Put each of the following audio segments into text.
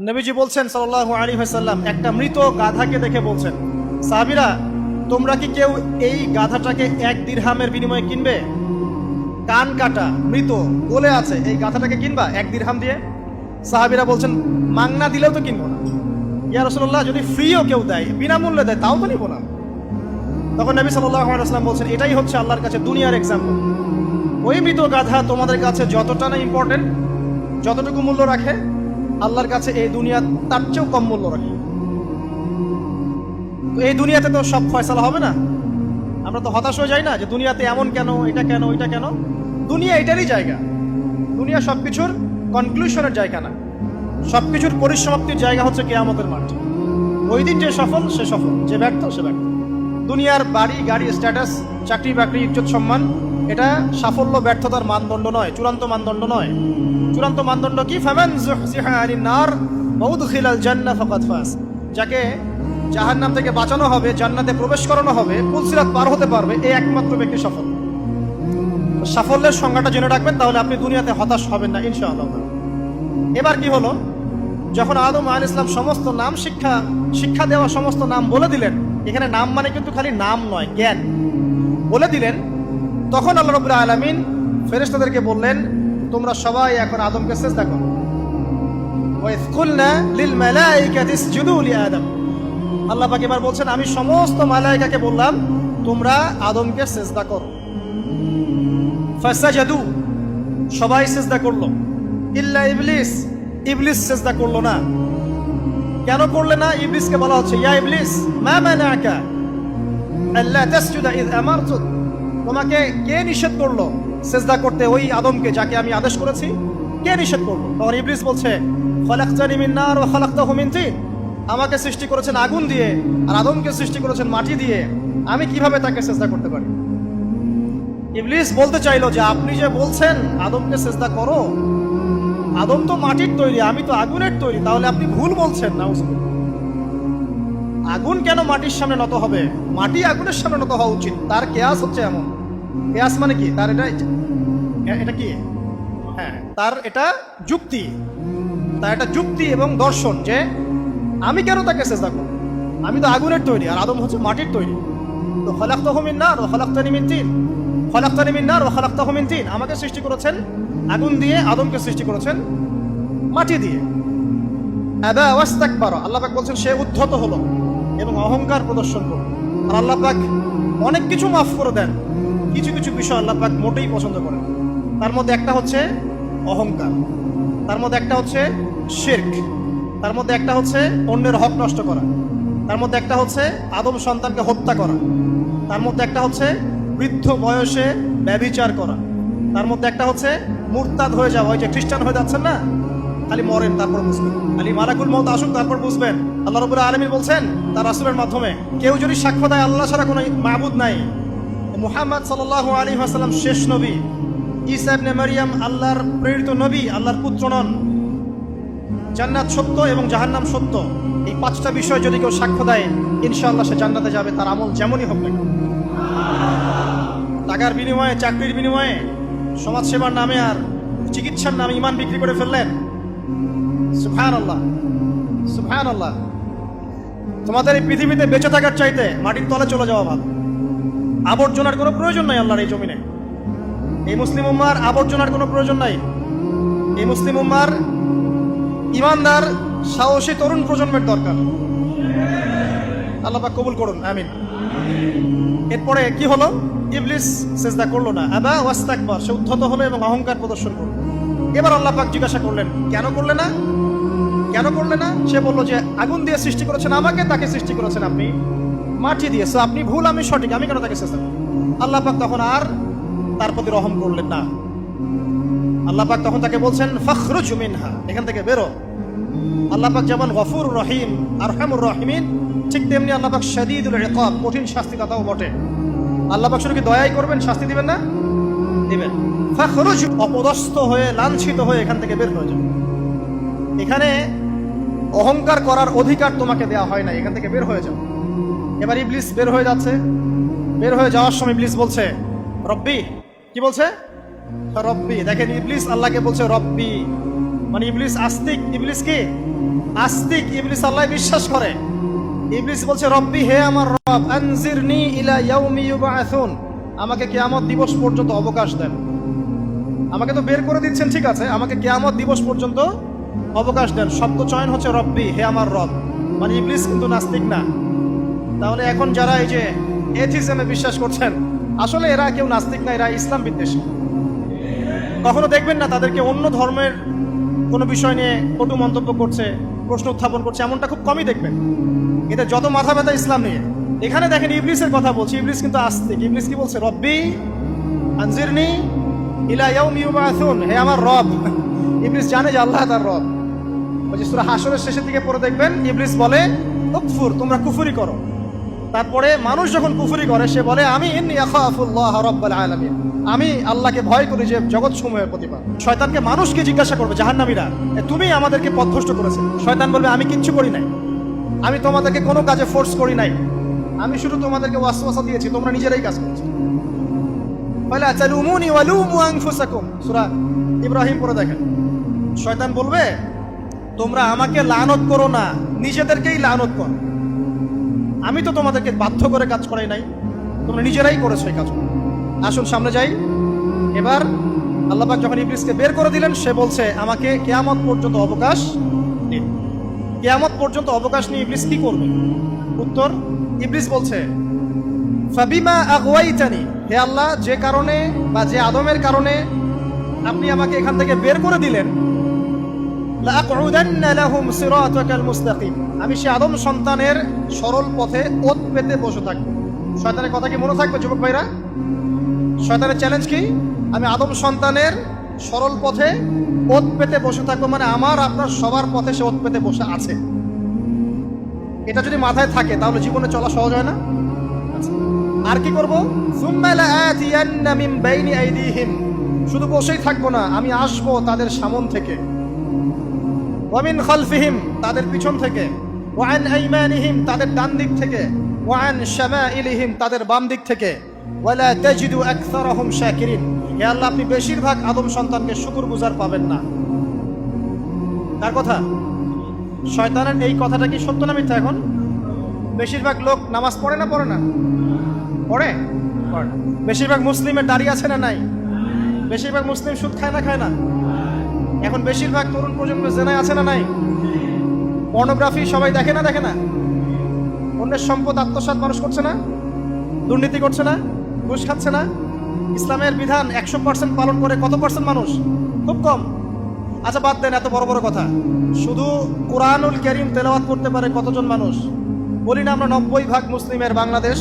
নবীজি বলছেন সাল্লাল্লাহু আলাইহি ওয়াসাল্লাম, একটা মৃত গাধাকে দেখে বলছেন, সাহাবীরা তোমরা কি কেউ এই গাধাটাকে 1 দিরহামের বিনিময়ে কিনবে? কান কাটা, মৃত, গলে আছে, এই গাধাটাকে কিনবা 1 দিরহাম দিয়ে? সাহাবীরা বলছেন, মাংনা দিলেও তো কিনবো না। ইয়া রাসূলুল্লাহ, যদি ফ্রিও কেউ দেয়, বিনামূল্যে দেয়, তাও তো নিব না। তখন নবী সাল্লাল্লাহু আলাইহি ওয়াসাল্লাম বলছেন, এটাই হচ্ছে আল্লাহর কাছে দুনিয়ার এক্সাম্পল। ওই মৃত গাধা তোমাদের কাছে যতটা না ইম্পর্টেন্ট, যতটুকু মূল্য রাখে, আল্লাহর কাছে এই দুনিয়া তার চেয়েও কম মূল্য রাখে। এই দুনিয়াতে তো সব ফয়সালা হবে না। আমরা তো হতাশ হয়ে যাই না যে দুনিয়াতে এমন কেন, এটা কেন, এটা কেন। দুনিয়া এটারই জায়গা। দুনিয়া সবকিছুর কনক্লুশনের জায়গা না, সবকিছুর পরিসমাপ্তির জায়গা হচ্ছে কিয়ামতের মাঠ। ওই দিন যে সফল সে সফল, যে ব্যর্থ সে ব্যর্থ। দুনিয়ার বাড়ি গাড়ি, স্ট্যাটাস, চাকরি বাকরি, ইজ্জত সম্মান, এটা সাফল্য ব্যর্থতার মানদণ্ড নয়, চূড়ান্ত মানদণ্ড নয়। চূড়ান্ত মানদণ্ড কি? ফামান যুহজিহা আনিন নার ওয়া উদখিলাল জান্নাহ ফাকাদ ফাজ। যাকে জাহান্নাম থেকে বাঁচানো হবে, জান্নাতে প্রবেশ করানো হবে, পুলসিরাত পার হতে পারবে, এই একমাত্র ব্যক্তি সফল। সাফল্যের সংজ্ঞাটা জেনে রাখবেন, তাহলে আপনি দুনিয়াতে হতাশ হবেন না ইনশাআল্লাহ। এবার কি হলো, যখন আদম আলাইহিস সালাম সমস্ত নাম শিক্ষা দেওয়া সমস্ত নাম বলে দিলেন, এখানে নাম মানে কিন্তু খালি নাম নয়, জ্ঞান বলে দিলেন, তখন আল্লাহ রাব্বুল আলামিন ফেরেশতাদেরকে বললেন, তোমরা সবাই এখন আদমকে সিজদা করো। ওয়া ইয কুলনা লিল মালাইকাতি ইসজুদু লি আদম। আল্লাহ পাক এবার বলছেন, আমি সমস্ত মালায়েকাকে বললাম তোমরা আদমকে সিজদা করো। ফাসাজাদু, সবাই সিজদা করলো, ইল্লা ইবলিস, ইবলিস সিজদা করলো না। কেন করলে না? ইবলিসকে বলা হচ্ছে, ইয়া ইবলিস মা মানাকা আল্লা তাসজুদা ইয আমারতুক। তোমাকে কে নিষেধ করলো সিজদা করতে ওই আদমকে, যাকে আমি আদেশ করেছি? কে নিষেধ করলো? তখন ইবলিস বলছে, খালাকতানি মিন নার ওয়া খালাকতাহু মিন তিন। আমাকে সৃষ্টি করেছেন আগুন দিয়ে, আর আদমকে সৃষ্টি করেছেন মাটি দিয়ে, আমি কিভাবে তাকে সিজদা করতে পারি? ইবলিস বলতে চাইলো যে আপনি যে বলছেন আদমকে সিজদা করো, আদম তো মাটির তৈরি, আমি তো আগুনের তৈরি, তাহলে আপনি ভুল বলছেন। নাউজুবিল্লাহ। আগুন কেন মাটির সামনে নত হবে? মাটি আগুনের সামনে নত হওয়া উচিত। তার কেয়াস হচ্ছে এমন। কেয়াস মানে কি? তার এটা কি? হ্যাঁ, তার এটা যুক্তি, তার এটা যুক্তি এবং দর্শন যে আমি কেন তাকে সিজদা করব? আমি তো আগুনের তৈরি, আর আদম হচ্ছে মাটির তৈরি। তো খালাকতাহু মিন নার ওয়া খালাকতানি মিন তিন, খালাকতানি মিন নার ওয়া খালাকতাহু মিন তিন। আমাকে সৃষ্টি করেছেন আগুন দিয়ে, আদমকে সৃষ্টি করেছেন মাটি দিয়ে। আবা ওয়াস্তাকবারা, আল্লাহ পাক বলছেন সে উদ্ধত হলো এবং অহংকার প্রদর্শন করল। আর আল্লাহ পাক অনেক কিছু মাফ করে দেন, কিছু কিছু বিষয় আল্লাহ পাক মোটেই পছন্দ করেন। তার মধ্যে একটা হচ্ছে অহংকার, তার মধ্যে একটা হচ্ছে শিরক, তার মধ্যে একটা হচ্ছে অন্যের হক নষ্ট করা, তার মধ্যে একটা হচ্ছে আদম সন্তানকে হত্যা করা, তার মধ্যে একটা হচ্ছে বৃদ্ধ বয়সে ব্যভিচার করা, তার মধ্যে একটা হচ্ছে মুরতাদ হয়ে যাওয়া। ওই যে খ্রিস্টান হয়ে যাচ্ছেন না, খালি মরেন তারপর বুঝবেন, খালি মালাকুল মউত আসুক তারপর বুঝবেন। আল্লাহ রাব্বুল আলামিন বলছেন তার রাসূলের মাধ্যমে, কেউ যদি সাক্ষ্য দেয় আল্লাহ ছাড়া কোনো মাবুদ নাই, মুহাম্মদ সাল্লাল্লাহু আলাইহি ওয়াসাল্লাম শেষ নবী, ঈসা ইবনে মারইয়াম আল্লাহর প্রেরিত নবী, আল্লাহর পুত্র নন, জান্নাত সত্য এবং জাহান্নাম সত্য, এই 5টা বিষয় যদি কেউ সাক্ষ্য দেয়, ইনশাআল্লাহ সে জান্নাতে যাবে, তার আমল যেমনই হোক না। টাকার বিনিময়ে, চাকরির বিনিময়ে, সমাজসেবার নামে আর চিকিৎসার নামে ঈমান বিক্রি করে ফেললেন, সুবহানাল্লাহ, সুবহানাল্লাহ। তোমাদের এই পৃথিবীতে বেঁচে থাকার চাইতে মাটির তলে চলে যাওয়া ভালো। আবর্জনার কোনো প্রয়োজন নাই আল্লাহর এই জমিনে। এই মুসলিম উম্মার আবর্জনার কোনো প্রয়োজন নাই। এই মুসলিম উম্মার ইমানদার সাহসী তরুণ প্রজন্মের দরকার। আল্লাহ পাক কবুল করুন, আমিন। এরপরে কি হলো? ইবলিস সিজদা করলো না, আবা ওয়াস্তাকবার, সে উদ্ধত হলো এবং অহংকার প্রদর্শন করলো। এবার আল্লাহ পাক জিজ্ঞাসা করলেন, কেন করলে না? কেন করলে না? সে বলল যে আগুন দিয়ে সৃষ্টি করেছেন আমাকে, তাকে সৃষ্টি করেছেন আপনি মাটি দিয়ে, সো আপনি ভুল, আমি সঠিক, আমি কেন তাকে সিজদা করব? আল্লাহ পাক তখন আর তার প্রতি রহম করলেন না। আল্লাহ পাক তখন তাকে বলছেন, ফাখরুজ মিনহা, এখান থেকে বেরো। আল্লাহ পাক যেমন গফুর রহিম, আরহামুর রহিমিন, ঠিক তেমনি আল্লাহ পাক শাদীদুল ইকাব, কঠিন শাস্তিদাতাও বটে। আল্লাহ পাক শুধু কি দয়াই করবেন, শাস্তি দিবেন না? দিবেন। ফাখরুজ, অপদস্থ হয়ে, লাঞ্ছিত হয়ে এখান থেকে বের হয়ে যাও। এখানে অহংকার করার অধিকার তোমাকে দেওয়া হয় না, এখান থেকে বের হয়ে যাও। এবার ইবলিস বের হয়ে যাচ্ছে। বের হয়ে যাওয়ার সময় ইবলিস বলছে রব্বি। কি বলছে? রব্বি। দেখেন, ইবলিস আল্লাহকে বলছে রব্বি। মানে ইবলিস আস্তিক। ইবলিস কি আস্তিক? ইবলিস আল্লাহ বিশ্বাস করে। ইবলিস বলছে রব্বি, হে আমার রব, আনজিরনি ইলা ইয়াউমি ইউবআসুন, আমাকে কিয়ামত দিবস পর্যন্ত অবকাশ দেন। আমাকে তো বের করে দিচ্ছেন, ঠিক আছে, আমাকে কিয়ামত দিবস পর্যন্ত অবকাশ দেন। শব্দ চয়ন হচ্ছে রব্বি, হে আমার রব। মানে ইবলিস কিন্তু নাস্তিক না। তাহলে এখন যারা এই যে এথিজমে বিশ্বাস করছেন, আসলে এরা কেউ নাস্তিক না, এরা ইসলাম বিদ্বেষী। কখনো দেখবেন না তাদেরকে অন্য ধর্মের কোনো বিষয় নিয়ে কটু মন্তব্য করছে, প্রশ্ন উত্থাপন করছে, এমনটা খুব কমই দেখবেন। এদের যত মাথা ব্যথা ইসলাম নিয়ে। এখানে দেখেন ইবলিসের কথা বলছি, ইবলিস কিন্তু আস্তিক। ইবলিস কি বলছে? রব্বি আনজিরনি ইলা ইয়াউমি ইউবআসুন, হে আমার রব। ইবলিস জানে যে আল্লাহ তার রব। ওই যে সূরা হাশরের শেষের দিকে পড়ে দেখবেন ইবলিস বলে উকফুর, তোমরা কুফরি করো। তারপরে মানুষ যখন কুফরি করে সে বলে আমি ইন্নী আখাফুল্লাহ রাব্বাল আলামিন, আমি আল্লাহকে ভয় করি যে জগৎ সমূহের প্রতিপালক। শয়তানকে মানুষকে জিজ্ঞাসা করবে, জাহান্নামীরা, তুমি আমাদেরকে পথভ্রষ্ট করেছে। শয়তান বলবে আমি কিচ্ছু করি নাই, আমি তোমাদেরকে কোনো কাজে ফোর্স করি নাই, আমি শুধু তোমাদেরকে ওয়াসওয়াসা দিয়েছি, তোমরা নিজেরাই কাজ করছো। ফালা তালুমুনি ওয়ালুমু আনফুসাকুম, সূরা ইব্রাহিম পড়ে দেখেন। শয়তান বলবে তোমরা আমাকে লানত করো না, নিজেদেরকেই লানত করো, আমি তো তোমাদেরকে বাধ্য করে কাজ করাই নাই, তোমরা নিজেরাই করেছো এই কাজ। আসুন সামনে যাই। এবার আল্লাহ পাক যখন ইবলিসকে বের করে দিলেন, সে বলছে আমাকে কিয়ামত পর্যন্ত অবকাশ দিন। কিয়ামত পর্যন্ত অবকাশ নিয়ে ইবলিস কি করবে? উত্তর, ইবলিস বলছে ফাবিমা আগওয়াইতানি, হে আল্লাহ, যে কারণে বা যে আদমের কারণে আপনি আমাকে এখান থেকে বের করে দিলেন, লাআকউদান্না লাহুম সিরাতাকাল মুস্তাকিম, আমি সে আদম সন্তানের সরল পথে ওত পেতে বসে থাকবো। শয়তানের কথা কি মনে থাকবে যুবক ভাইরা? শয়তানের চ্যালেঞ্জ কি? আমি আদম সন্তানের সরল পথে ওত পেতে বসে থাকবো, মানে আমার আপনার সবার পথে সে ওত পেতে বসে আছে। এটা যদি মাথায় থাকে তাহলে জীবনে চলা সহজ হয় না? আর কি করবো? সুম্মা লাআতিয়ান্না মিন বাইনি আইদিহিম, শুধু বসেই থাকবো না, আমি আসবো তাদের সামন থেকে, ওয়া মিন খালফিহিম, তাদের পিছন থেকে, ওয়া আন আইমানিহিম, তাদের ডান দিক থেকে, ওয়া আন শামাইলিহিম, তাদের বাম দিক থেকে, ওয়ালা তাজিদু আকসারাহুম শাকিরিন, হে আল্লাহ, আপনি বেশিরভাগ আদম সন্তানকে শুকরগুজার পাবেন না। তার কথা, শয়তানের এই কথাটা কি সত্য না মিথ্যা? এখন বেশিরভাগ লোক নামাজ পড়ে না পড়ে না? পড়ে। বেশিরভাগ মুসলিমের দাড়ি আছে না নাই? বেশিরভাগ মুসলিম সুদ খায় না খায় না? এখন বেশিরভাগ তরুণ প্রজন্মের জেনায় আছে না নাই? পর্নোগ্রাফি সবাই দেখে না দেখে না? অন্যের সম্পদ আত্মসাৎ মানুষ করছে না? দুর্নীতি করছে না? ঘুষ খাচ্ছে না? ইসলামের বিধান 100% পালন করে কত পার্সেন্ট মানুষ? খুব কম। আচ্ছা বাদ দেন এত বড় বড় কথা, শুধু কোরআনুল কারীম তেলাওয়াত করতে পারে কতজন মানুষ? বলি না আমরা 90% মুসলিমের বাংলাদেশ,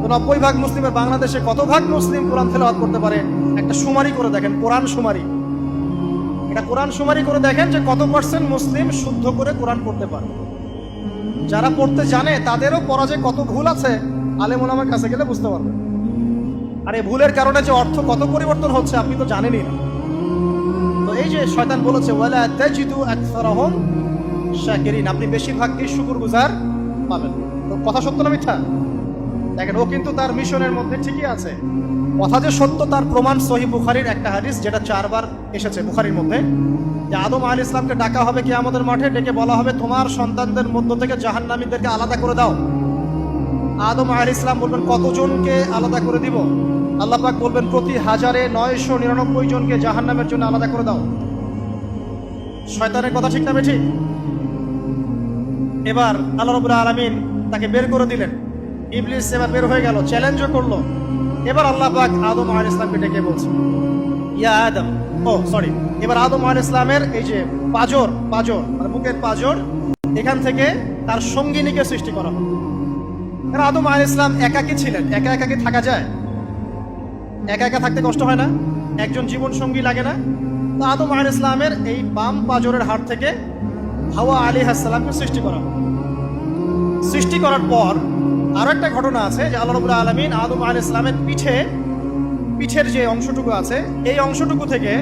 তো 90% মুসলিমের বাংলাদেশে কত ভাগ মুসলিম কোরআন তেলাওয়াত করতে পারে? একটা শুমারি করে দেখেন, কোরআন শুমারি। এটা কোরআন শুমারি করে দেখেন যে কত পার্সেন্ট মুসলিম শুদ্ধ করে কোরআন পড়তে পারে। যারা পড়তে জানে তাদেরও পড়া যে কত ভুল আছে, আলেম ওলামার কাছে গেলে বুঝতে পারবেন। আর এই ভুলের কারণে যে অর্থ কত পরিবর্তন হচ্ছে আপনি তো জানেনই না। তো এই যে শয়তান বলেছে ওয়ালা তাজিদু আকসারাহুম শাকিরিন, আপনি বেশিরভাগই শুকরগুজার পাবেন। তো কথা সত্য না মিথ্যা? দেখেন, ও কিন্তু তার মিশনের মধ্যে ঠিকই আছে। কথা যে সত্য তার প্রমাণ সহিহ বুখারীর একটা হাদিস, যেটা 4 বার এসেছে বুখারীর মধ্যে, যে আদম আলাইহিস সালামকে ডাকা হবে কিয়ামতের মাঠে, ডেকে বলা হবে তোমার সন্তানদের মধ্য থেকে জাহান্নামীদেরকে আলাদা করে দাও। আদম আলাইহিস সালাম বলবেন কতজনকে আলাদা করে দিব? আল্লাহ পাক বলবেন প্রতি 1099 জনকে জাহান্নামের জন্য আলাদা করে দাও। শয়তানের কথা ঠিক না বেঠিক? এবার আল্লাহ রাব্বুল আলামিন তাকে বের করে দিলেন। ইবলিস এবার বের হয়ে গেল, চ্যালেঞ্জও করলো। এবার আল্লাহ পাক আদম আলাইহিস সালামকে ডেকে বলছে ইয়া আদম, এবার আদম আলাইহিস সালামের এই যে পাজর মানে বুকের পাজর, এখান থেকে তার সঙ্গিনীকে সৃষ্টি করা হলো। কারণ আদম আলাইহিস সালাম একাকী ছিলেন। একা কি থাকা যায়? একা থাকতে কষ্ট হয় না? একজন জীবন সঙ্গী লাগে না? তো আদম আলাইহিস সালামের এই বাম পাজরের হাড় থেকে হাওয়া আলাইহিস সালামকে সৃষ্টি করা হলো। সৃষ্টি করার পর আরো একটা ঘটনা আছে যে আল্লাহ রাব্বুল আলামিন আদম আলাইহিস সালামের পিঠের যে অংশটুকু আছে, এই অংশটুকু থেকে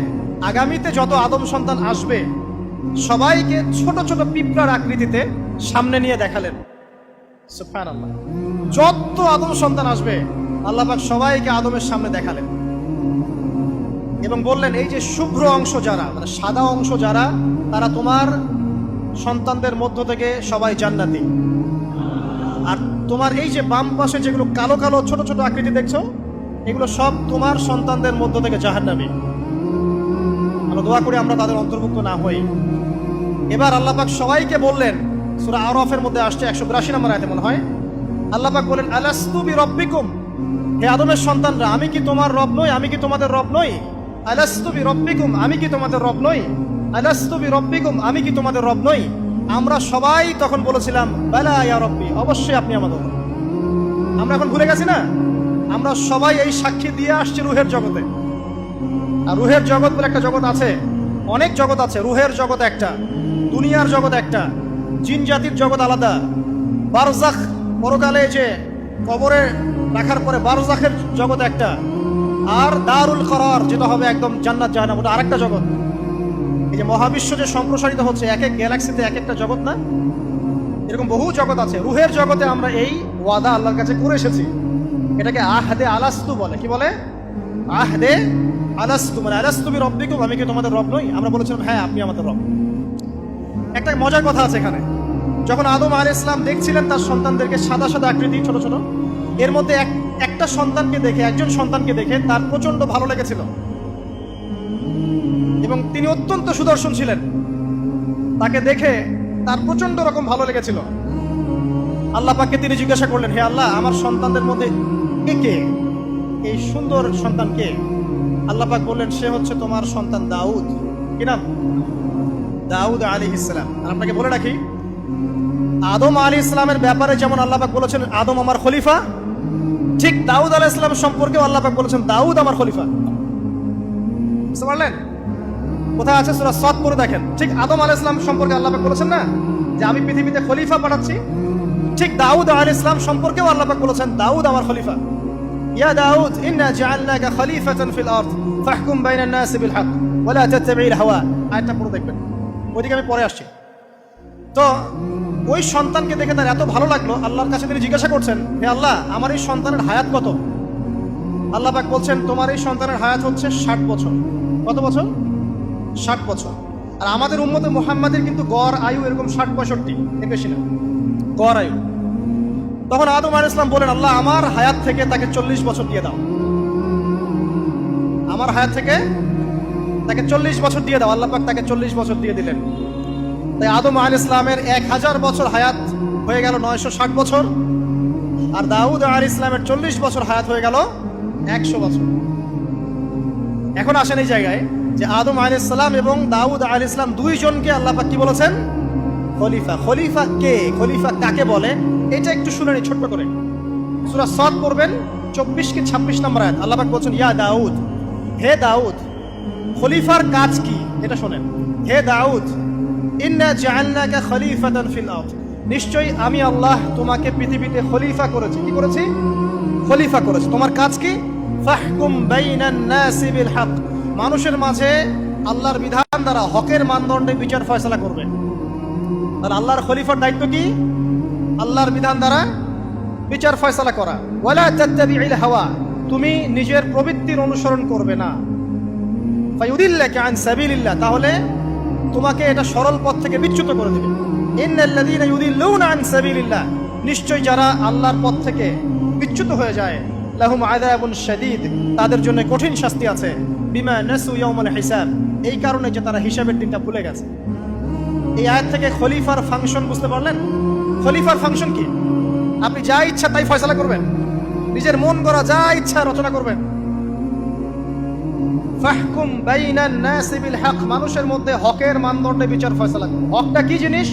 আগামীতে যত আদম সন্তান আসবে সবাইকে ছোট ছোট পিঁপড়ার আকৃতিতে সামনে নিয়ে দেখালেন। সুবহানাল্লাহ। যত আদম সন্তান আসবে আল্লাহ পাক সবাইকে আদমের সামনে দেখালেন। এবং বললেন এই যে শুভ্র অংশ যারা, মানে সাদা অংশ যারা, তারা তোমার সন্তানদের মধ্য থেকে সবাই জান্নাতি। আর তোমার এই যে বাম পাশে যেগুলো কালো কালো ছোট ছোট আকৃতি দেখছো, এগুলো সব তোমার সন্তানদের মধ্য থেকে জাহান্নামী। আমরা দোয়া করি আমরা তাদের অন্তর্ভুক্ত না হই। এবার আল্লাহ পাক সবাইকে বললেন, সূরা আরাফের মধ্যে আসছে 182 নম্বর আয়াতে মনে হয়, আল্লাহ পাক বলেন আলাস্তু বিরব্বিকুম, হে আদমের সন্তানরা, আমি কি তোমার রব নই? আমি কি তোমাদের রব নই? আলাস্তু বিরব্বিকুম, আমি কি তোমাদের রব নই? আলাস্তু বিরব্বিকুম, আমি কি তোমাদের রব নই? আমরা সবাই তখন বলেছিলাম বালা ইয়া রব্বি, অবশ্যই আপনি আমাদের রব। আমরা এখন ভুলে গেছি না? আমরা সবাই এই সাক্ষী দিয়ে আসছি রুহের জগতে। আর রুহের জগৎ বলে একটা জগৎ আছে, অনেক জগৎ আছে। রুহের জগৎ একটা, দুনিয়ার জগৎ একটা, জিন জাতির জগৎ আলাদা, বারজাখ পরকালে যে কবরে রাখার পরে বারজাখের জগৎ একটা, আর দারুল করার যেটা হবে একদম জান্নাত জাহান্নাম, ওটা আরেকটা জগৎ। এই যে মহাবিশ্ব যে সম্প্রসারিত হচ্ছে, এক এক গ্যালাক্সিতে এক একটা জগৎ না, এরকম বহু জগৎ আছে। রুহের জগতে আমরা এই ওয়াদা আল্লাহর কাছে করে এসেছি, এটাকে আহদে আলাস্তু বলে। কি বলে? আহদে আলাস্তু, মানে আলাস্তু বিরব্বিকুম, আমি কি তোমাদের রব নই? আমরা বলেছিলাম হ্যাঁ আপনি আমাদের রব। একটা মজার কথা আছে এখানে, যখন আদম আলাইহিস সালাম দেখছিলেন তার সন্তানদেরকে সাদা সাদা আকৃতি ছোট ছোট, এর মধ্যে একটা সন্তানকে দেখে, একজন সন্তানকে দেখে তার প্রচন্ড ভালো লেগেছিল এবং তিনি অত্যন্ত সুদর্শন ছিলেন। তাকে দেখে তার প্রচন্ড রকম ভালো লেগেছিল। আল্লাহ পাককে তিনি জিজ্ঞাসা করলেন, হে আল্লাহ, আমার সন্তানদের মধ্যে কে, এই সুন্দর সন্তান কে? আল্লাহ পাক বললেন, সে হচ্ছে তোমার সন্তান দাউদ। কি নাম? দাউদ আলাইহিস সালাম। আর আপনাকে বলে রাখি, আদম আলাইহিস সালামের ব্যাপারে যেমন আল্লাহ পাক বলেছেন আদম আমার খলিফা, ঠিক দাউদ আলাইহিস সালাম সম্পর্কেও আল্লাহ পাক বলেছেন দাউদ আমার খলিফা। বুঝতে পারলেন? কোথায় আছে? সূরা সাদ পড়ে দেখেন। ঠিক আদম আলাইহিস সালাম সম্পর্কে আল্লাহ পাক বলেছেন না যে আমি পৃথিবীতে খলিফা পাঠাচ্ছি, ঠিক দাউদ আলাইহিস সালাম সম্পর্কেও আল্লাহ পাক বলেছেন দাউদ আমার খলিফা। ইয়া দাউদ ইন্না জাআলনাকা খলিফাতান ফিল আরদ ফাহকুম বাইনান নাস বিল হক ওয়া লা তাত্তাবি'ল হাওয়া। আয়াতটা পড়ে দেখবেন, ওইদিকে আমি পরে আসছি। তো ওই সন্তানকে দেখে তার এত ভালো লাগলো, আল্লাহর কাছে তিনি জিজ্ঞাসা করছেন, হে আল্লাহ, আমার এই সন্তানের হায়াত কত? আল্লাহ পাক বলছেন, তোমার এই সন্তানের হায়াত হচ্ছে 60 বছর। কত বছর? 60 বছর। আর আমাদের উম্মতে মুহাম্মাদের কিন্তু গড় আয়ু এরকম 60-65, এর বেশি না গড় আয়ু। তখন আদম আলাইহিস সালাম বলেন, আল্লাহ, আমার হায়াত থেকে তাকে 40 বছর দিয়ে দাও। আমার হায়াত থেকে তাকে 40 বছর দিয়ে দাও। আল্লাহ পাক তাকে 40 বছর দিয়ে দিলেন। তাই আদম আলাইহিস সালামের 1000 বছর হায়াত হয়ে গেল 960 বছর, আর দাউদ আলাইহিস সালামের 40 বছর হায়াত হয়ে গেল 100 বছর। এখন আসেন এই জায়গায় যে আদম আলাইহিস সালাম এবং দাউদ আলাইহিস সালাম দুইজনকে আল্লাহ পাক কি বলেছেন? খলিফা। খলিফা কে? খলিফা কাকে বলে? এটা একটু শুনে নি ছোট্ট করে। সূরা সাদ পড়বেন 24 কি 26 নম্বর আয়াত। আল্লাহ পাক বলছেন, ইয়া দাউদ, হে দাউদ, খলিফার কাজ কি এটা শোনেন। হে দাউদ, ইন্না জাআলনাকা খলিফাতান ফিল আরদ, নিশ্চয়ই আমি আল্লাহ তোমাকে পৃথিবীতে খলিফা করেছি। কি করেছি? খলিফা করেছি। তোমার কাজ কি? ফাহকুম বাইনান নাসি বিল হক, মানুষের মাঝে আল্লাহর বিধান দ্বারা হকের মানদণ্ডে বিচার ফয়সালা করবে। আর আল্লাহর খলিফার দায়িত্ব কি? আল্লাহর বিধান দ্বারা বিচার ফয়সালা করা। ওয়ালা তাত্তাবি'ল হাওয়া, তুমি নিজের প্রবৃত্তির অনুসরণ করবে না। ফায়ুদিল্লাকা আন সাবিলিল্লাহ, তাহলে তোমাকে এটা সরল পথ থেকে বিচ্যুত করে দেবে। ইন্নাল্লাযীনা ইউদিল্লুনা আন সাবিলিল্লাহ, নিশ্চয় যারা আল্লাহর পথ থেকে বিচ্যুত হয়ে যায়, লাহুম আযাবুন শাদীদ, তাদের জন্য কঠিন শাস্তি আছে। বিমা নাসু ইয়াউমাল হিসাব, এই কারণে যে তারা হিসাবের দিনটা ভুলে গেছে। এই আয়াত থেকে খলিফার ফাংশন বুঝতে পারলেন? খলিফার ফাংশন কি? আপনি যা ইচ্ছা তাই ফয়সালা করবেন, নিজের মন গড়া যা ইচ্ছা রচনা করবেন। ফাহকুম বাইনান নাসি বিল হক, মানুষের মধ্যে হকের মানদণ্ডে বিচার ফয়সালা করুন। হকটা কি জিনিস?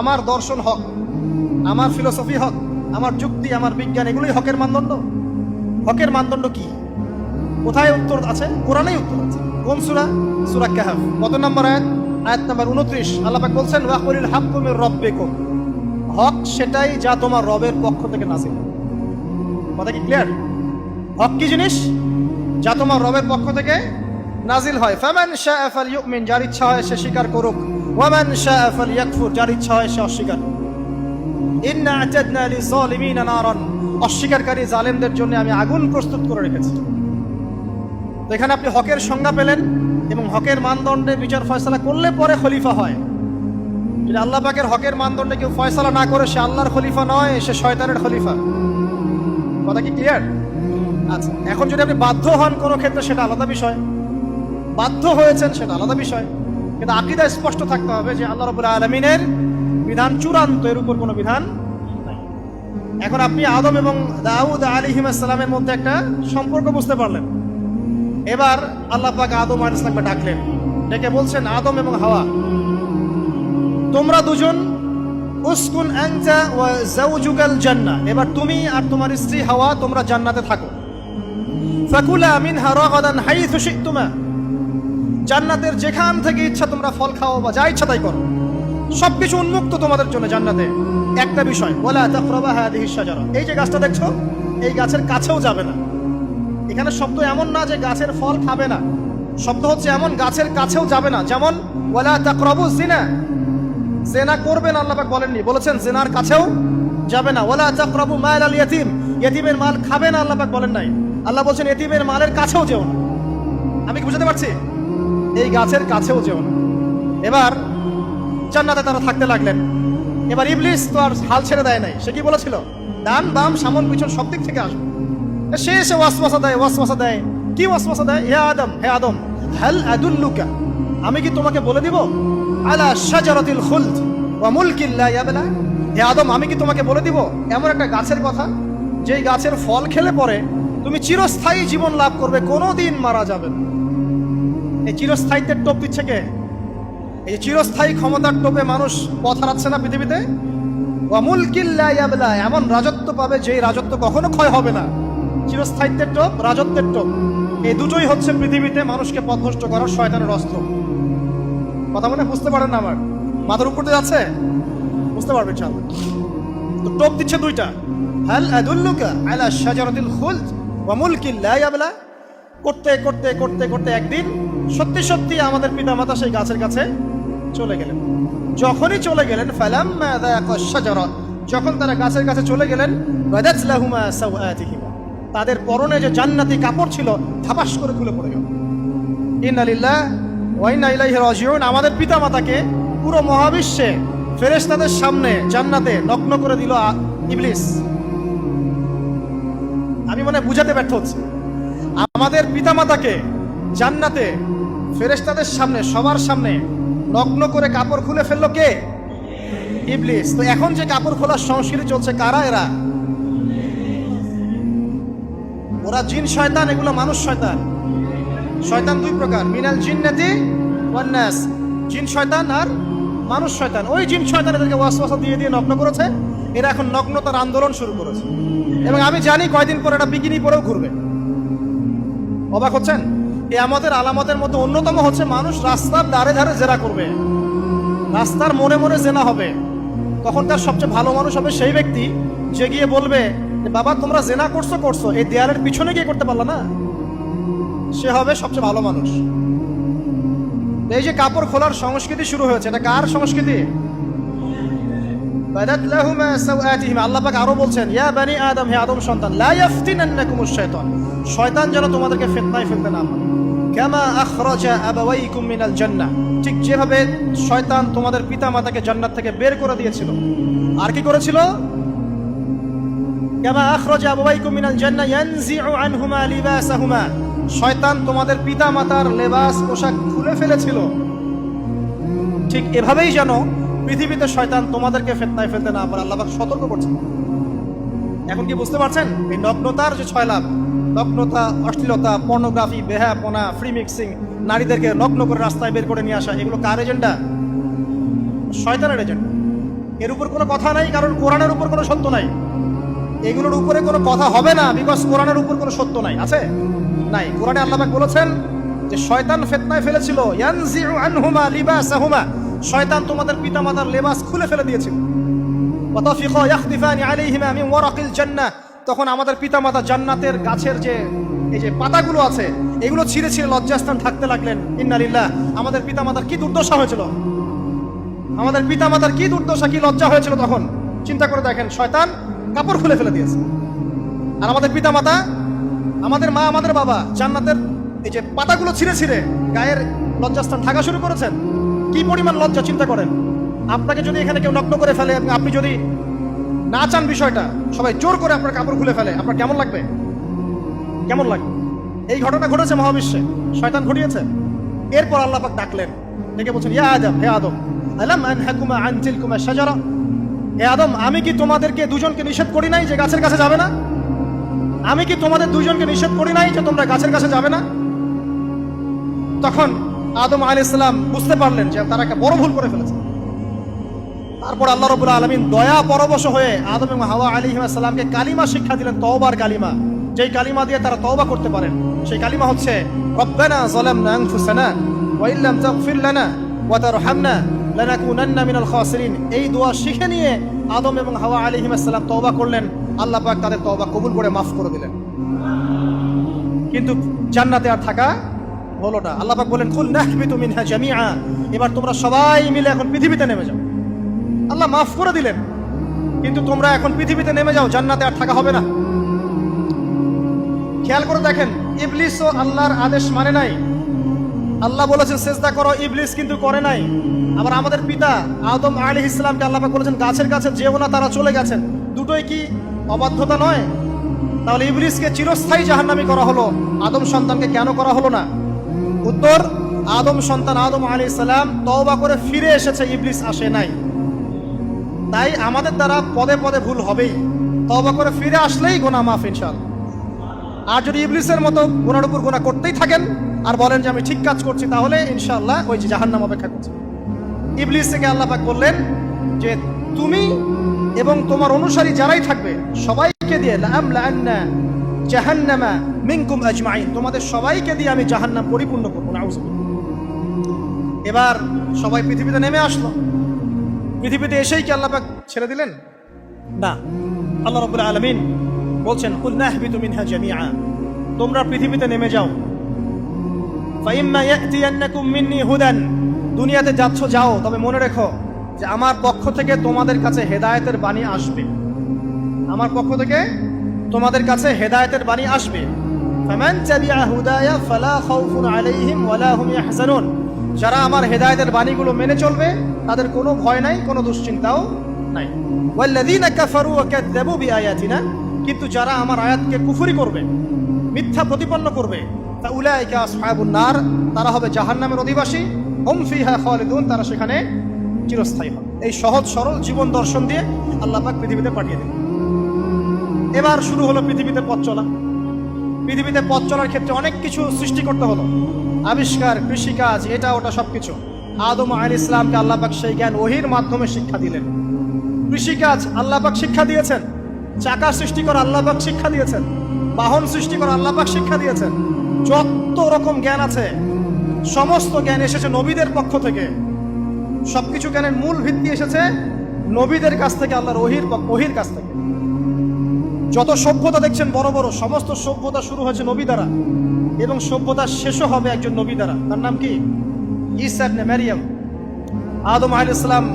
আমার দর্শন হক, আমার ফিলোসফি হক, আমার যুক্তি, আমার বিজ্ঞান, এগুলোই হকের মানদণ্ড। হকের মানদণ্ড কি? কোথায় উত্তর আছে? কোরআনেই উত্তর আছে। কোন সূরা? সূরা কাহফ। কত নম্বর আয়াত? আয়াত নম্বর 29। আল্লাহ পাক বলছেন, ওয়াকুলিল হাক্কু মির রাব্বিকুম, হক সেটাই যা তোমার রবের পক্ষ থেকে নাযিল। কথা কি ক্লিয়ার? হক কি জিনিস? যা তোমার রবের পক্ষ থেকে নাজিল হয়। ফামান শাআ ফালইউমিন, যার ইচ্ছা হয় সে স্বীকার করুক। ওয়ামান শাআ ফালইয়াকফুর, যার ইচ্ছা হয় সে অস্বীকার করুক। ইন্না আ'তাদনা লিযালিমিনা নারান, অস্বীকারকারী জালেমদের জন্য আমি আগুন প্রস্তুত করে রেখেছি। এখানে আপনি হকের সংজ্ঞা পেলেন এবং হকের মানদণ্ডে বিচার ফয়সালা করলে পরে খলিফা হয়। যদি আল্লাহ পাকের হকের মানদণ্ডে কেউ ফয়সালা না করে সে আল্লাহর খলিফা নয়, সে শয়তানের খলিফা। কথা কি ক্লিয়ার? আচ্ছা, এখন যদি আপনি বাধ্য হন কোনো ক্ষেত্রে সেটা আলাদা বিষয়, বাধ্য হয়েছেন সেটা আলাদা বিষয়, কিন্তু আকীদা স্পষ্ট থাকতে হবে যে আল্লাহ রাব্বুল আলামিনের বিধান চূড়ান্ত, এর উপর কোনো বিধান নাই। এখন আপনি আদম এবং দাউদ আলাইহিস সালামের মধ্যে একটা সম্পর্ক বুঝতে পারলেন। এবার আল্লাহ পাক আদম আলাইহিস সালামকে ডাকলেন, ডেকে বলছেন, আদম এবং হাওয়া, তোমরা দুজন উসকুন আনতা ওয়া যাওজুকাল জান্নাহ, এবার তুমি আর তোমার স্ত্রী হাওয়া তোমরা জান্নাতে থাকো। ফাকুলা মিনহা রাগাদান হাইথু শি'তুমা, জান্নাতের যেখান থেকে ইচ্ছা তোমরা ফল খাও বা যা ইচ্ছা তাই করো, সবকিছু উন্মুক্ত তোমাদের জন্য জান্নাতে। একটা বিষয়, ওয়ালা তাকরাবা হাদিহিশ শাজারা, এই যে গাছটা দেখছো এই গাছের কাছেও যাবে না। এখানে শব্দ এমন না যে গাছের ফল খাবে না, শব্দ হচ্ছে এমন গাছের কাছেও যাবে না। যেমন ওয়ালা তাকরাবু জিনা, জিনা করবেন আল্লাহ পাক বলেননি, বলেছেন জিনার কাছেও যাবে না। ওয়ালা তাকরাবু মাল আল ইয়াতীম, ইয়াতীমের মাল খাবে না আল্লাহ পাক বলেন নাই, আল্লাহ বলছেন ইয়াতীমের মালের কাছেও যেও না। আমি কি বুঝাতে পারছি? এই গাছের কাছেও যেও না। এবার জান্নাতে তারা থাকতে লাগলেন। এবার ইবলিস তো আর হাল ছেড়ে দেয় নাই, সে কি বলেছিল? ডান বাম সামন পিছন সব দিক থেকে আসবে। সে এসে ওয়াসওয়াসা দেয়। কি ওয়াসওয়াসা দেয়? হে আদম, হাল আদুল্লুকা, আমি কি তোমাকে বলে দিব, আলা শাজারাতিল খুলদ ওয়া মুলকিন লা ইয়াবলা, হে আদম আমি কি তোমাকে বলে দিব এমন একটা গাছের কথা যেই গাছের ফল খেলে পরে তুমি চিরস্থায়ী জীবন লাভ করবে, কোনোদিন মারা যাবে না। এই চিরস্থায়িত্বের টোপ দিচ্ছে কে? এই চিরস্থায়ী ক্ষমতার টোপে মানুষ পথ হারাচ্ছে না পৃথিবীতে। ওয়া মুলকিন লা ইয়াবলা, এমন রাজত্ব পাবে যেই রাজত্ব কখনো ক্ষয় হবে না। চিরস্থায়িত্বের টোপ, রাজত্বের টোপ, এই দুটোই হচ্ছে পৃথিবীতে মানুষকে পথভ্রষ্ট করার শয়তানের অস্ত্র। কথা মনে বুঝতে পারেন না? আমার মাথার উপর দিয়ে যাচ্ছে, বুঝতে পারবেন ইনশাআল্লাহ। তো টোপ দিচ্ছে দুইটা, হাল আদুল্লুকা আলা শাজারাতিল খুলদ ওয়া মুলকিন লা ইয়াবলা। করতে করতে করতে করতে একদিন সত্যি সত্যি আমাদের পিতামাতা সেই গাছের কাছে চলে গেলেন। যখনই চলে গেলেন, ফালাম্মা যাকা শাজারা, যখন তারা গাছের কাছে চলে গেলেন, বাদাত লাহুমা সাওআতিহিমা, তাদের পরনে যে জান্নাতি কাপড় ছিল ধাপাস করে খুলে পড়ে গেল। ইন্না লিল্লাহি ওয়া ইন্না ইলাইহি রাজিউন। আমাদের পিতামাতাকে পুরো মহাবিশ্বে ফেরেশতাদের সামনে জান্নাতে নগ্ন করে দিল ইবলিস। আমি মনে বুঝাতে ব্যর্থ হচ্ছি। আমাদের পিতামাতাকে জান্নাতে ফেরেশতাদের সামনে, সবার সামনে নগ্ন করে কাপড় খুলে ফেললো কে? ইবলিস। তো এখন যে কাপড় খোলার সংস্কৃতি চলছে, কারা এরা? ওরা জিন শয়তান, এগুলো মানুষ শয়তান। শয়তান দুই প্রকার, মিনাল জিন্নাতি ওয়ান নাস, জিন শয়তান আর মানুষ শয়তান। ওই জিন শয়তান এদেরকে ওয়াসওয়াসা দিয়ে দিয়ে নগ্ন করেছে। এরা এখন নগ্নতার আন্দোলন শুরু করেছে এবং আমি জানি কয়দিন পরে এটা বিকিনি পরেও ঘুরবে। অবাক হচ্ছেন? এই আমাদের আলামতের মধ্যে অন্যতম হচ্ছে মানুষ রাস্তার ধারে ধারে জেরা করবে, রাস্তার মনে মনে জেনা হবে। তখন তার সবচেয়ে ভালো মানুষ হবে সেই ব্যক্তি যে গিয়ে বলবে যে বাবা তোমরা জেনা করছো, এই দেয়ালের পিছনে গিয়ে করতে পারলা না, সে হবে সবচেয়ে ভালো মানুষ। এই যে কাপড় খোলার সংস্কৃতি শুরু হয়েছে, এটা কার সংস্কৃতি? বাদাত লাহুমা সাওআতিহিমা। আল্লাহ পাক আরো বলছেন, ইয়া বানি আদম, হে আদম সন্তান, লা ইয়াফতিনান্নাকুমুশ শাইতান, শয়তান যেন তোমাদেরকে ফিতনায় ফেলতে না পারে। কামা আখরাজা আবাওয়াইকুম মিনাল জান্নাহ, ঠিক যেভাবে শয়তান তোমাদের পিতামাতাকে জান্নাত থেকে বের করে দিয়েছিল। আর কি করেছিল? কামা আখরাজা আবাওয়াইকুম মিনাল জান্নাহ ইয়ানজিউ আনহুমা লিবাসাহুমা, শয়তান তোমাদের পিতামাতার লেবাস পোশাক খুলে ফেলেছিল। ঠিক এভাবেই যেন পৃথিবীতে শয়তান তোমাদেরকে ফিতনায় ফেলতে না পারে, আল্লাহ পাক সতর্ক করছেন। এখন কি বুঝতে পারছেন? এই নগ্নতার যে ছয় লাভ, নগ্নতা, অশ্লীলতা, পর্নোগ্রাফি, বেহায়াপনা, ফ্রি মিক্সিং, নারীদেরকে নগ্ন করে রাস্তায় বের করে নিয়ে আসা, এগুলো কার এজেন্ডা? শয়তানের এজেন্ডা। এর উপর কোনো কথা নাই, কারণ কোরআনের উপর কোনো সত্য নাই। এগুলোর উপরে কোনো কথা হবে না, বিকজ কোরআনের উপর কোনো সত্য নাই। আছে? নাই। কোরআনে আল্লাহ পাক বলেছেন যে শয়তান ফিতনায় ফেলেছিল, ইয়ানজিউ আনহুমা লিবাসাহুমা, শয়তান তোমাদের পিতামাতার লেবাস খুলে ফেলে দিয়েছিল। ওয়া তাফিকা ইয়াখতিফানি আলাইহিমা মিন ওয়ারাকিল জান্নাহ, তখন আমাদের পিতামাতা জান্নাতের গাছের যে এই যে পাতাগুলো আছে এগুলো ছিঁড়ে ছিঁড়ে লজ্জাস্থান থাকতে লাগলেন। ইন্না লিল্লাহ। আমাদের পিতামাতার কি দুর্দশা হয়েছিল, আমাদের পিতামাতার কি দুর্দশা, কি লজ্জা হয়েছিল তখন। চিন্তা করে দেখেন, শয়তান কাপড় খুলে ফেলে দিয়েছে। আর আমাদের পিতামাতা, আমাদের মা, আমাদের বাবা জান্নাতের এই যে পাতাগুলো ছিঁড়ে ছিঁড়ে গায়ের লজ্জাস্থান ঢাকা শুরু করেছেন, কি পরিমাণ লজ্জা চিন্তা করেন। আপনাকে যদি এখানে কেউ নগ্ন করে ফেলে, আপনি যদি না চান বিষয়টা, সবাই জোর করে আপনার কাপড় খুলে ফেলে, আপনার কেমন লাগবে? কেমন লাগবে? এই ঘটনা ঘটেছে মহাবিশ্বে, শয়তান ঘটিয়েছে। এরপর আল্লাহ পাক ডাকলেন, ডেকে বলছেন, ইয়া আদম, হে আদম, আলাম আনহাকুমা আন তিলকুমা শাজারা, হে আদম, আমি কি তোমাদেরকে দুজনকে নিষেধ করি নাই যে গাছের কাছে যাবে না? আমি কি তোমাদের দুজনকে নিষেধ করি নাই যে তোমরা গাছের কাছে যাবে না? তখন আদম আলাইহিস সালাম বুঝতে পারলেন যে তারা একটা বড় ভুল করে ফেলেছে। তারপর আল্লাহ রাব্বুল আলামিন দয়া পরবশ হয়ে আদম এবং হাওয়া আলাইহিস সালামকে কালিমা শিক্ষা দিলেন, তওবার কালিমা, যেই কালিমা দিয়ে তারা তওবা করতে পারেন। সেই কালিমা হচ্ছে রব্বানা যালামনা আনফুসানা ওয়া ইল্লাম তাগফির লানা ওয়া তারহামনা লানাকুনান্না মিনাল খাসিরিন। এই দোয়া শিখে নিয়ে আদম এবং হাওয়া আলাইহিস সালাম তওবা করলেন। আল্লাহ পাক তাদের তওবা কবুল করে মাফ করে দিলেন। কিন্তু জান্নাতে আর থাকা হলো না। আল্লাহ পাক বলেন, কুল নাহবিতু মিনহা জামিআ, এবার তোমরা সবাই মিলে এখন পৃথিবীতে নেমে যাও। আল্লাহ মাফ করে দিলেন, কিন্তু তোমরা এখন পৃথিবীতে নেমে যাও, জান্নাতে আর থাকা হবে না। খেয়াল করে দেখেন, ইবলিসও আল্লাহর আদেশ মানে নাই। আল্লাহ বলেছেন সেজদা করো, ইবলিস কিন্তু করে নাই। আবার আমাদের পিতা আদম আলাইহিস সালামকে আল্লাহ পাক বলেছেন গাছের কাছে যেও না, তারা চলে গেছেন। দুটোই কি অবাধ্যতা নয়? তাহলে ইবলিসকে চিরস্থায়ী জাহান্নামী করা হলো, আদম সন্তানকে কেন করা হলো না? উত্তর, আদম সন্তান আদম আলাইহিস সালাম তওবা করে ফিরে এসেছে, ইবলিস আসে নাই। তাই আমাদের দ্বারা পদে পদে ভুল হবেই, তওবা করে ফিরে আসলেই গুনাহ মাফ ইনশাআল্লাহ। আর যদি ইবলিসের মতো গুনার উপর গুনাহ করতেই থাকেন আর বলেন যে আমি ঠিক কাজ করছি, তাহলে ইনশাআল্লাহ ওই যে জাহান্নাম অপেক্ষা করছে। ইবলিসকে আল্লাহ পাক বললেন যে তুমি এবং তোমার অনুসারী যারাই থাকবে সবাইকে দিয়ে লাআমলাআন্না জাহান্নামা মিনকুম আজমাইন, তোমাদের সবাইকে দিয়ে আমি জাহান্নাম পরিপূর্ণ করব। নাউযুবিল্লাহ। এবার সবাই পৃথিবীতে নেমে আসলো। পৃথিবীতে এসেই কি আল্লাহ পাক ছেড়ে দিলেন? না। আল্লাহ রাব্বুল আলামিন বলছেন, কুল নাহবিতু মিনহা জামিআ, তোমরা পৃথিবীতে নেমে যাও। ফাইম্মা ইয়াতিয়ান্নাকুম মিন্নি হুদান, দুনিয়াতে যাচ্ছ যাও, তবে মনে রেখো যে আমার পক্ষ থেকে তোমাদের কাছে হেদায়েতের বাণী আসবে। আমার পক্ষ থেকে তোমাদের কাছে হেদায়েতের বাণী আসবে। ফামান তাবিআ হুদায়া ফালা খাউফুন আলাইহিম ওয়ালা হুম ইয়াহজানুন, যারা আমার হেদায়েতের বাণীগুলো মেনে চলবে তাদের কোনো ভয় নাই, কোনো দুশ্চিন্তাও নাই। ওয়াল্লাযীনা কাফারু ওয়া কাযযাবু বিআয়াতিনা, কিন্তু যারা আমার আয়াতকে কুফরি করবে, মিথ্যা প্রতিপন্ন করবে, ফাউলাইকা আসহাবুন নার, তারা হবে জাহান্নামের অধিবাসী। হুম ফিহা খালিদুন, তারা সেখানে চিরস্থায়ী হবে। এই সহজ সরল জীবন দর্শন দিয়ে আল্লাহ পাক পৃথিবীতে পাঠিয়ে দিলেন। এবার শুরু হলো পৃথিবীতে পথ চলা। পৃথিবীতে পথ চলার ক্ষেত্রে অনেক কিছু সৃষ্টি করতে হলো, আবিষ্কার, কৃষিকাজ, এটা ওটা সবকিছু। আদম আলাইহিস সালামকে আল্লাহ পাক সেই জ্ঞান ওহীর মাধ্যমে শিক্ষা দিলেন। কৃষিকাজ আল্লাহ পাক শিক্ষা দিয়েছেন, চাকা সৃষ্টি করা আল্লাহ পাক শিক্ষা দিয়েছেন, বাহন সৃষ্টি করা আল্লাহ পাক শিক্ষা দিয়েছেন। যত রকম জ্ঞান আছে সমস্ত জ্ঞান এসেছে নবীদের পক্ষ থেকে। সবকিছু জ্ঞানের মূল ভিত্তি এসেছে নবীদের কাছ থেকে, আল্লাহর ওহীর কাছ থেকে। যত সভ্যতা দেখছেন বড় বড়, সমস্ত সভ্যতা শুরু হয়েছে নবী দ্বারা, এবং সভ্যতা শেষও হবে একজন নবী দ্বারা। তার নাম কি? ঈসা ইবনে মারইয়াম। আদম আলাইহিস সালাম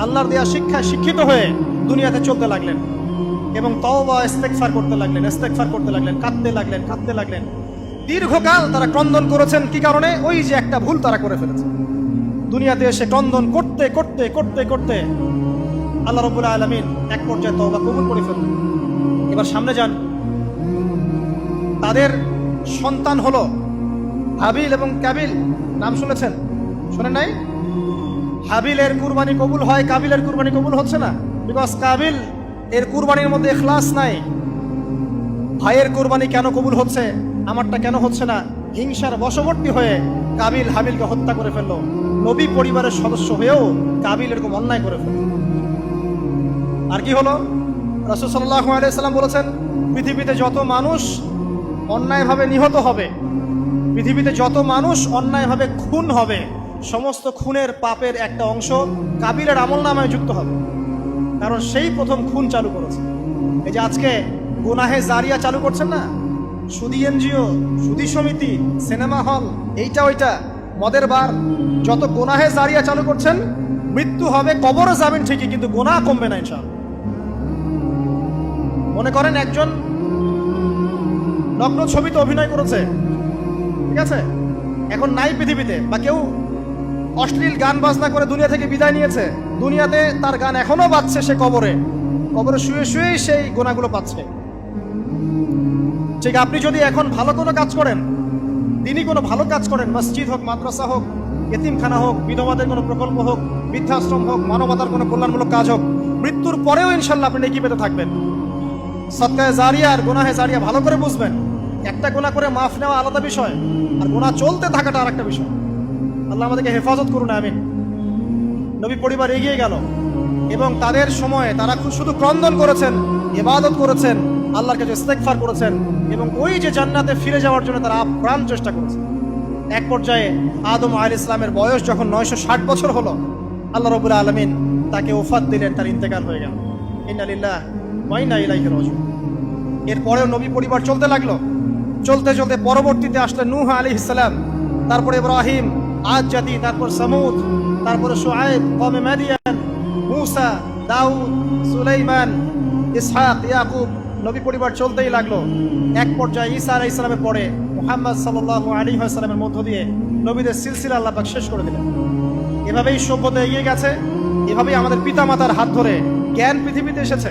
আল্লাহর দেয়া শিক্ষায় শিক্ষিত হয়ে দুনিয়াতে চলতে লাগলেন এবং তওবা ইস্তেগফার করতে লাগলেন, কাঁদতে লাগলেন। দীর্ঘকাল তারা ক্রন্দন করেছেন। কি কারণে? ওই যে একটা ভুল তারা করে ফেলেছে। দুনিয়াতে এসে ক্রন্দন করতে আল্লাহ রাব্বুল আলামিন এক পর্যায়ে তওবা কবুল করে ফেললেন। এবার সামনে যান। তাদের সন্তান হলো হাবিল এবং কাবিল। নাম শুনেছেন? শোনেন নাই? হাবিলের কুরবানি কবুল হয়, কাবিলের কুরবানি কবুল হচ্ছে না। বিকজ কাবিল এর কুরবানির মধ্যে ইখলাস নাই। ভাইয়ের কুরবানি কেন কবুল হচ্ছে, আমারটা কেন হচ্ছে না? হিংসার বশবর্তী হয়ে কাবিল হাবিলকে হত্যা করে ফেললো। নবী পরিবারের সদস্য হয়েও কাবিল এরকম অন্যায় করে ফেলল। আর কি হলো? রাসূল সাল্লাল্লাহু আলাইহি ওয়াসাল্লাম বলেছেন, পৃথিবীতে যত মানুষ অন্যায়ভাবে নিহত হবে, পৃথিবীতে যত মানুষ অন্যায়ভাবে খুন হবে, সমস্ত খুনের পাপের একটা অংশ কাবিলের আমলনামায় যুক্ত হবে। কারণ সেই প্রথম খুন চালু করেছে। এই যে আজকে গুনাহে জারিয়া চালু করছেন না, সুদী এনজিও, সুদী সমিতি, সিনেমা হল, এইটা ওইটা, মদের বার, যত গুনাহে জারিয়া চালু করছেন, মৃত্যু হবে, কবরে যাবেন ঠিকই, কিন্তু গুনাহ কমবে না ইনশাআল্লাহ। মনে করেন একজন নগ্ন ছবিতে অভিনয় করেছে, ঠিক আছে? এখন নাই পৃথিবীতে, বা কেউ অশ্লীল গান বাজনা করে দুনিয়া থেকে বিদায় নিয়েছে, দুনিয়াতে তার গান এখনো বাজছে, সে কবরে শুয়ে শুয়েই সেই গোনাগুলো পাচ্ছে। ঠিক আপনি যদি এখন ভালো কোনো কাজ করেন, দিনই কোনো ভালো কাজ করেন, মসজিদ হোক, মাদ্রাসা হোক, এতিমখানা হোক, বিধবাদের কোনো প্রকল্প হোক, বৃদ্ধাশ্রম হোক, মানবতার কোনো কল্যাণমূলক কাজ হোক, মৃত্যুর পরেও ইনশাল্লাহ আপনি নেকি পেতে থাকবেন। সদকায়ে জারিয়া আর গুনাহে জারিয়া ভালো করে বুঝবেন। একটা গুনাহ করে মাফ নেওয়া আলাদা বিষয়, আর গুনাহ চলতে থাকাটা আরেকটা বিষয়। আল্লাহ আমাদেরকে হেফাজত করুন, আমিন। নবী পরিবার এগিয়ে গেল এবং তাদের সময়ে তারা শুধু ক্রন্দন করেছেন, ইবাদত করেছেন, আল্লাহর কাছে ইস্তেগফার করেছেন এবং ওই যে জান্নাতে ফিরে যাওয়ার জন্য তারা আপ্রাণ চেষ্টা করেছেন। এক পর্যায়ে আদম আলাইহিস সালামের বয়স যখন 960 বছর হলো, আল্লাহ রাব্বুল আলামিন তাকে ওফাত দিলেন, তার ইন্তেকাল হয়ে গেল। ইন্না লিল্লাহি ওয়া ইন্না ইলাইহি রাজিউন। এরপরেও নবী পরিবার চলতে লাগলো, চলতে চলতে পরবর্তীতে আসলেন নূহ আলাইহিস সালাম, তারপরে ইব্রাহিম, আদ জাতি, তারপর সামুদ, তারপরে শুআয়ব, কওমে মাদিয়ান, মূসা, দাউদ, সুলাইমান, ইসহাক, ইয়াকুব। নবী পরিবার চলতেই লাগলো। এক পর্যায়ে ঈসা আলাইহিস সালামের পরে মুহাম্মদ সাল্লাল্লাহু আলাইহি ওয়াসাল্লামের মধ্য দিয়ে নবীদের সিলসিলা আল্লাহ পাক শেষ করে দিলেন। এভাবেই সভ্যতা এগিয়ে গেছে, এভাবেই আমাদের পিতামাতার হাত ধরে জ্ঞান পৃথিবীতে এসেছে।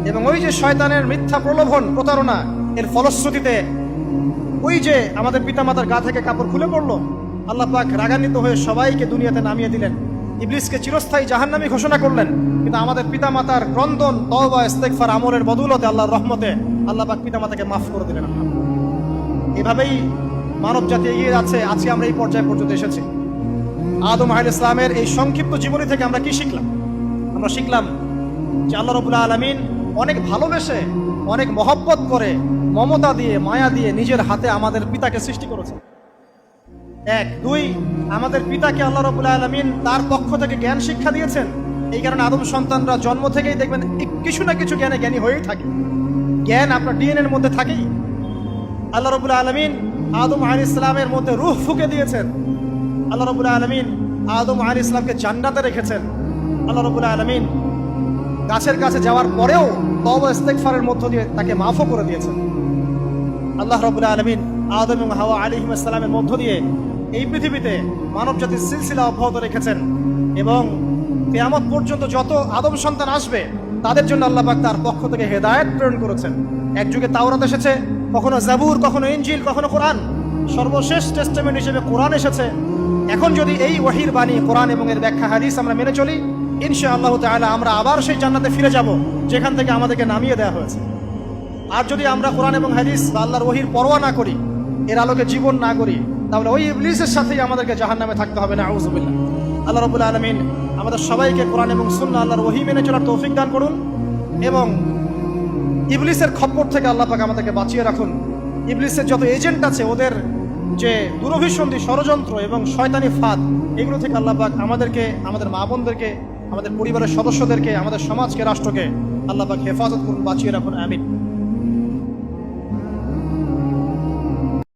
এবং ওই যে শয়তানের মিথ্যা প্রলোভন, প্রতারণা, এর ফলশ্রুতিতে ওই যে আমাদের পিতামাতার গা থেকে কাপড় খুলে পড়লো, আল্লাহ পাক রাগান্বিত হয়ে সবাইকে দুনিয়াতে নামিয়ে দিলেন, ইবলিসকে চিরস্থায়ী জাহান্নামী ঘোষণা করলেন। কিন্তু আমাদের পিতামাতার ক্রন্দন, তওবা, ইস্তেগফার, আমলের বদৌলতে, আল্লাহর রহমতে আল্লাহ পাক পিতামাতাকে মাফ করে দিলেন। এভাবেই মানব জাতি এগিয়ে যাচ্ছে। আজকে আমরা এই পর্যায়ে পর্যন্ত এসেছি। আদম আলাইহিস সালামের এই সংক্ষিপ্ত জীবনী থেকে আমরা কি শিখলাম? আমরা শিখলাম যে আল্লাহ রাব্বুল আলামিন অনেক ভালোবেসে, অনেক মহব্বত করে, মমতা দিয়ে, মায়া দিয়ে নিজের হাতে আমাদের পিতাকে সৃষ্টি করেছেন। এক, দুই, আমাদের পিতাকে আল্লাহ রাব্বুল আলামিন তার পক্ষ থেকে জ্ঞান শিক্ষা দিয়েছেন। এই কারণে আদম সন্তানরা জন্ম থেকেই দেখবেন কিছু না কিছু জ্ঞানে জ্ঞানী হয়েই থাকে। জ্ঞান আপনার ডিএনএ এর মধ্যে থাকেই। আল্লাহ রাব্বুল আলামিন আদম আলাইহিস সালামের মধ্যে রূহ ফুঁকে দিয়েছেন। আল্লাহ রাব্বুল আলামিন আদম আলাইহিস সালামকে জান্নাতে রেখেছেন। আল্লাহ রাব্বুল আলামিন গাছের কাছে যাওয়ার পরেও তওবা ইস্তেগফারের মধ্য দিয়ে তাকে মাফও করে দিয়েছেন। আল্লাহ রাব্বুল আলামিন আদম এবং হাওয়া আলাইহিস সালামের মধ্য দিয়ে এই পৃথিবীতে মানব জাতির সিলসিলা অব্যাহত রেখেছেন এবং কিয়ামত পর্যন্ত যত আদম সন্তান আসবে তাদের জন্য আল্লাহ পাক তার পক্ষ থেকে হেদায়েত প্রেরণ করেছেন। এক যুগে তাওরাত এসেছে, কখনো জাবুর, কখনো ইনজিল, কখনো কোরআন, সর্বশেষ টেস্টামেন্ট হিসেবে কোরআন এসেছে। এখন যদি এই ওহীর বাণী, কোরআন এবং এর ব্যাখ্যা হাদিস আমরা মেনে চলি, ইনশাআল্লাহ তাআলা আমরা আবার সেই জান্নাতে ফিরে যাব যেখান থেকে আমাদেরকে নামিয়ে দেওয়া হয়েছে। আর যদি আমরা কোরআন এবং হাদিস বা আল্লাহর ওহীর পরোয়া না করি, এর আলোকে জীবন না করি, তাহলে ওই ইবলিসের সাথেই আমাদেরকে জাহান্নামে থাকতে হবে। নাউযুবিল্লাহ। আল্লাহ রাব্বুল আলামিন আমাদের সবাইকে কোরআন এবং সুন্নাহ, আল্লাহর ওহী মেনে চলার তৌফিক দান করুন এবং ইবলিসের খপ্পর থেকে আল্লাহ পাক আমাদেরকে বাঁচিয়ে রাখুন। ইবলিসের যত এজেন্ট আছে, ওদের যে দুরভিসন্ধি, ষড়যন্ত্র এবং শয়তানি ফাঁদ, এগুলো থেকে আল্লাহ পাক আমাদেরকে, আমাদের মা বোনদেরকে, আমাদের পরিবারের সদস্যদেরকে, আমাদের সমাজকে, রাষ্ট্রকে আল্লাহ পাক হেফাজত করুন, বাঁচিয়ে রাখুন, আমিন।